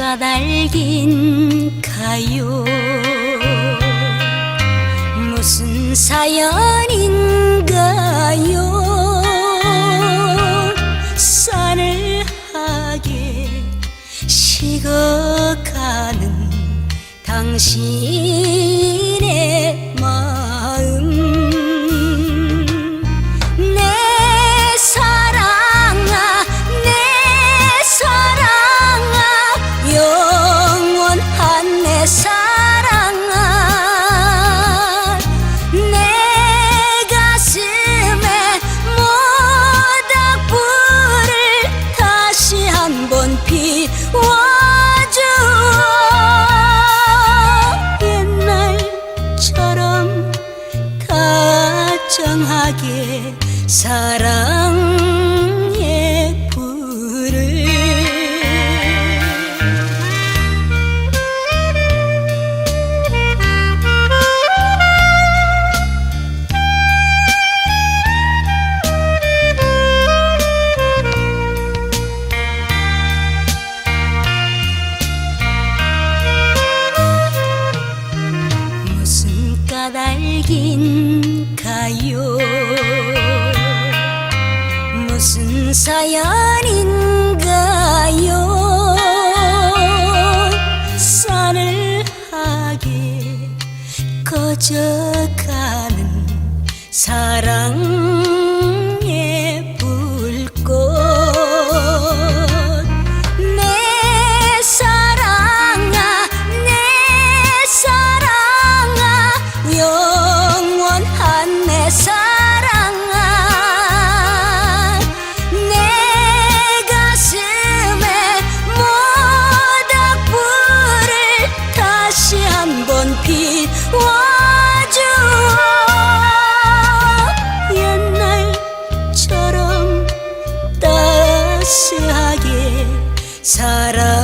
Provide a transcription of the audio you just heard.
까닭인 가요. 무슨 사연인가요? 싸늘하게 식어가는 당신의 마음. 내 사랑아, 내 사랑아, 영원한 내 사랑아. 내 가슴에 모닥불을 다시 한번 피워주어. 옛날처럼 다정하게 사랑의 불을. 무슨 까닭인가요? 무슨 사연인가요? 싸늘하게 꺼져가는 사랑의 불꽃. 내 사랑아, 내 사랑아, 영원한 내 사랑아. 내 가슴에 모닥불을 다시 한번 피워주어. 옛날처럼 따스하게 사랑